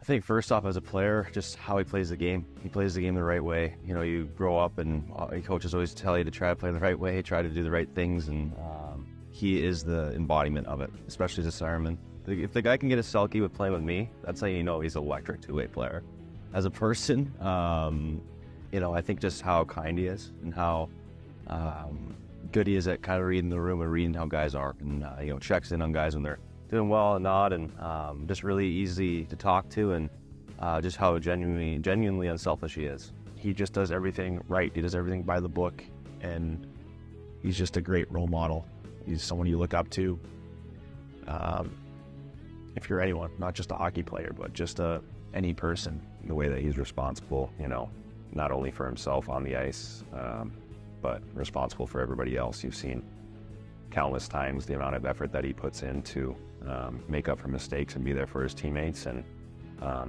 I think first off, as a player, just how he plays the game. He plays the game the right way. You know, you grow up and coaches always tell you to try to play the right way, try to do the right things, and he is the embodiment of it, especially as a Saruman. If the guy can get a selkie with playing with me, that's how you know he's an electric two-way player. As a person, you know, I think just how kind he is and how good he is at kind of reading the room and reading how guys are, and you know, checks in on guys when they're doing well and not, and just really easy to talk to, and just how genuinely unselfish he is. He just does everything right. He does everything by the book, and he's just a great role model. He's someone you look up to. If you're anyone, not just a hockey player, but just any person. The way that he's responsible, you know, not only for himself on the ice, but responsible for everybody else. You've seen countless times the amount of effort that he puts in to make up for mistakes and be there for his teammates, and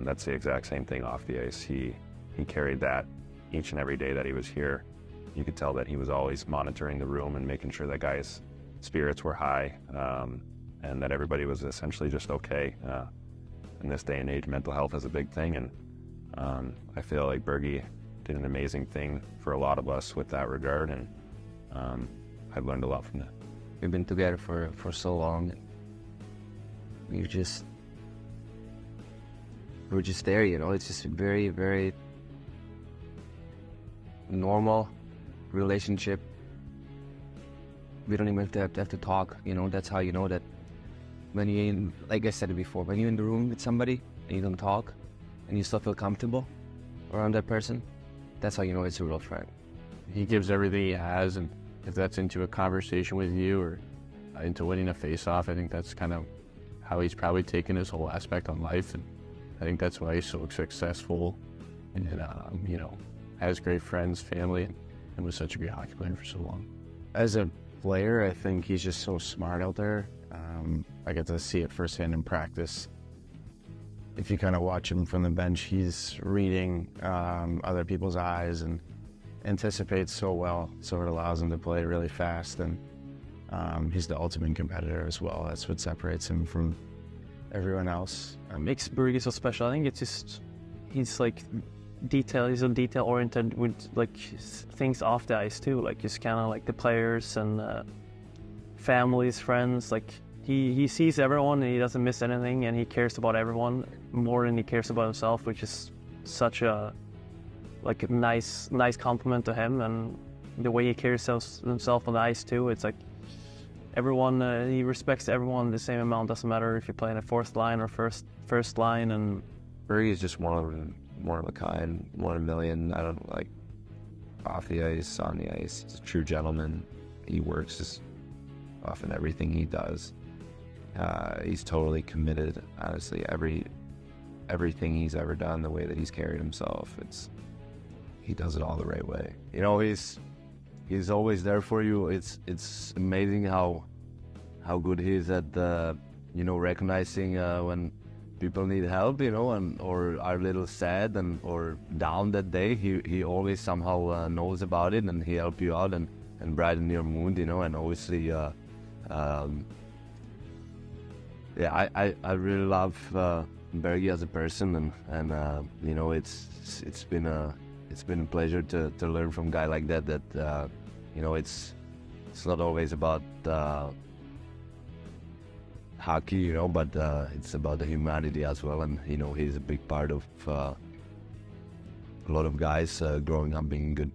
that's the exact same thing off the ice. He carried that each and every day that he was here. You could tell that he was always monitoring the room and making sure that guys' spirits were high, and that everybody was essentially just okay. In this day and age, mental health is a big thing, and I feel like Bergie did an amazing thing for a lot of us with that regard, and I've learned a lot from that. We've been together for so long. We're just there, you know. It's just a very, very normal relationship. We don't even have to talk, you know. That's how you know that when you, like I said before, when you're in the room with somebody and you don't talk and you still feel comfortable around that person, that's how you know it's a real friend. He gives everything he has, and if that's into a conversation with you or into winning a face-off, I think that's kind of how he's probably taken his whole aspect on life, and I think that's why he's so successful and you know, has great friends, family, and was such a great hockey player for so long. As a player, I think he's just so smart out there. I get to see it firsthand in practice. If you kind of watch him from the bench, he's reading other people's eyes and anticipates so well, so it allows him to play really fast, and he's the ultimate competitor as well. That's what separates him from everyone else. Makes Bergie so special. I think it's just, he's like he's a detail oriented with like things off the ice too, like just kind of like the players and families, friends. Like he sees everyone and he doesn't miss anything, and he cares about everyone more than he cares about himself, which is such a like a nice compliment to him, and the way he carries himself on the ice too. It's like everyone, he respects everyone the same amount. Doesn't matter if you play in a fourth line or first line. And Bergie is just one of a kind, one in a million. I don't like off the ice, on the ice. He's a true gentleman. He works just off in everything he does. He's totally committed. Honestly, everything he's ever done, the way that he's carried himself, he does it all the right way. You know, he's always there for you. It's amazing how good he is at you know, recognizing when people need help, you know, or are a little sad or down that day. He always somehow knows about it, and he help you out and brighten your mood, you know. And obviously, yeah, I really love Bergie as a person, and you know, it's been a pleasure to learn from a guy like that. That you know, it's not always about hockey, you know, but it's about the humanity as well. And you know, he's a big part of a lot of guys growing up being good.